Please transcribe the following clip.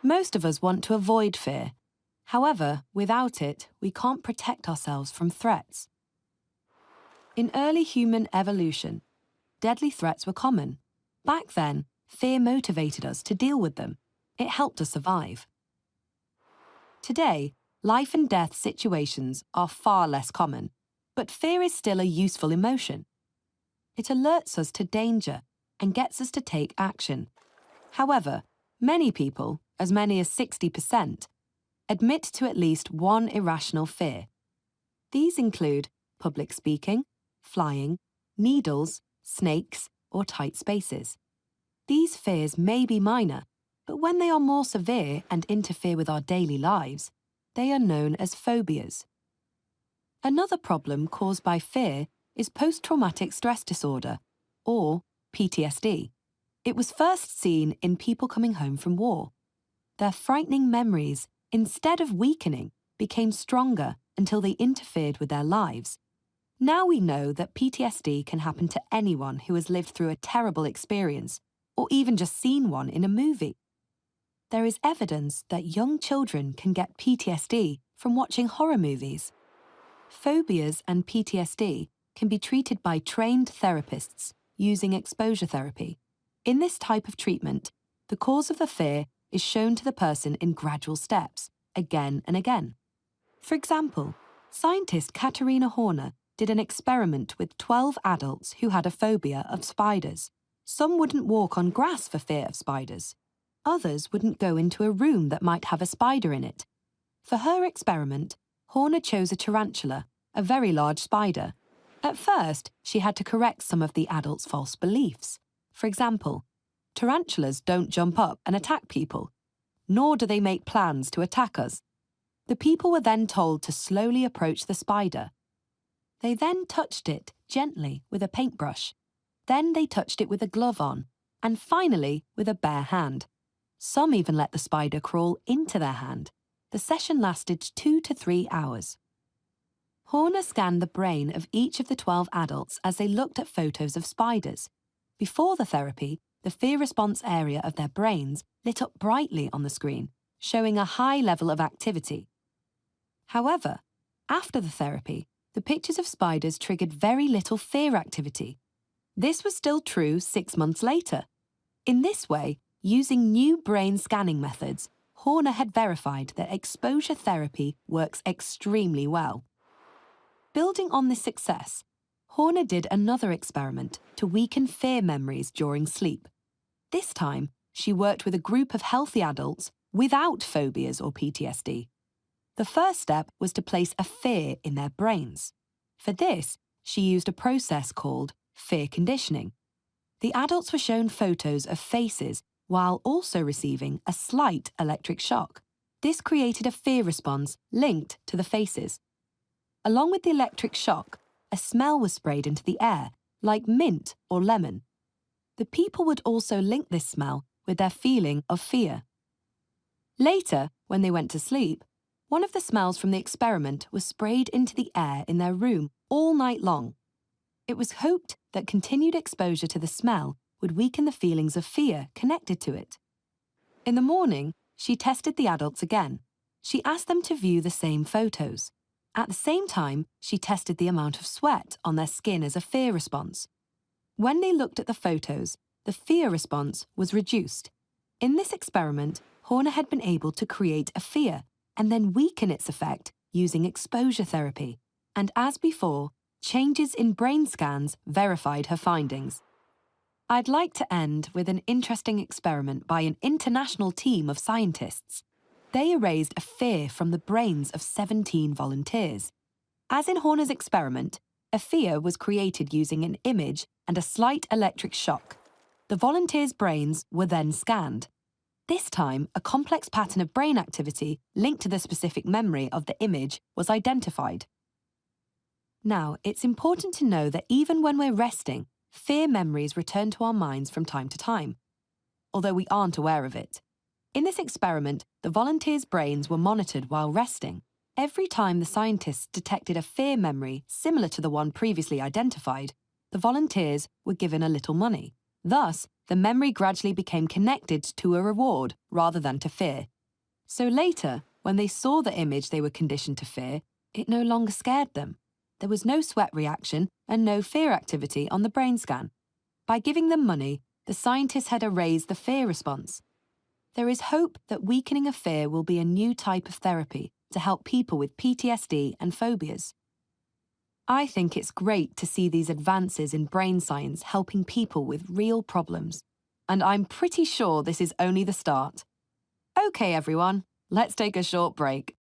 Most of us want to avoid fear. However, without it, we can't protect ourselves from threats. In early human evolution, deadly threats were common. Back then, fear motivated us to deal with them. It helped us survive. Today, life and death situations are far less common, but fear is still a useful emotion. It alerts us to danger and gets us to take action. However, many people, as many as 60%, admit to at least one irrational fear. These include public speaking, flying, needles, snakes, or tight spaces. These fears may be minor, but when they are more severe and interfere with our daily lives, they are known as phobias. Another problem caused by fear is post-traumatic stress disorder, or PTSD. It was first seen in people coming home from war. Their frightening memories, instead of weakening, became stronger until they interfered with their lives. Now we know that PTSD can happen to anyone who has lived through a terrible experience, or even just seen one in a movie. There is evidence that young children can get PTSD from watching horror movies. Phobias and PTSD can be treated by trained therapists using exposure therapy. In this type of treatment, the cause of the fear is shown to the person in gradual steps, again and again. For example, scientist Katarina Horner did an experiment with 12 adults who had a phobia of spiders. Some wouldn't walk on grass for fear of spiders. Others wouldn't go into a room that might have a spider in it. For her experiment, Horner chose a tarantula, a very large spider. At first, she had to correct some of the adults' false beliefs. For example, tarantulas don't jump up and attack people, nor do they make plans to attack us. The people were then told to slowly approach the spider. They then touched it gently with a paintbrush. Then they touched it with a glove on, and finally with a bare hand. Some even let the spider crawl into their hand. The session lasted 2 to 3 hours. Horner scanned the brain of each of the 12 adults as they looked at photos of spiders. Before the therapy, the fear response area of their brains lit up brightly on the screen, showing a high level of activity. However, after the therapy, the pictures of spiders triggered very little fear activity. This was still true 6 months later. In this way, using new brain scanning methods, Horner had verified that exposure therapy works extremely well. Building on this success, Horner did another experiment to weaken fear memories during sleep. This time, she worked with a group of healthy adults without phobias or PTSD. The first step was to place a fear in their brains. For this, she used a process called fear conditioning. The adults were shown photos of faces while also receiving a slight electric shock. This created a fear response linked to the faces. Along with the electric shock, a smell was sprayed into the air, like mint or lemon. The people would also link this smell with their feeling of fear. Later, when they went to sleep, one of the smells from the experiment was sprayed into the air in their room all night long. It was hoped that continued exposure to the smell would weaken the feelings of fear connected to it. In the morning, she tested the adults again. She asked them to view the same photos. At the same time, she tested the amount of sweat on their skin as a fear response. When they looked at the photos, the fear response was reduced. In this experiment, Horner had been able to create a fear and then weaken its effect using exposure therapy. And as before, changes in brain scans verified her findings. I'd like to end with an interesting experiment by an international team of scientists. They erased a fear from the brains of 17 volunteers. As in Horner's experiment, a fear was created using an image and a slight electric shock. The volunteers' brains were then scanned. This time, a complex pattern of brain activity linked to the specific memory of the image was identified. Now, it's important to know that even when we're resting, fear memories return to our minds from time to time, although we aren't aware of it. In this experiment, the volunteers' brains were monitored while resting. Every time the scientists detected a fear memory similar to the one previously identified, the volunteers were given a little money. Thus, the memory gradually became connected to a reward rather than to fear, So later, when they saw the image they were conditioned to fear, it no longer scared them. There was no sweat reaction and no fear activity on the brain scan. By giving them money, the scientists had erased the fear response. There is hope that weakening of fear will be a new type of therapy to help people with PTSD and phobias. I think it's great to see these advances in brain science helping people with real problems. And I'm pretty sure this is only the start. Okay, everyone, let's take a short break.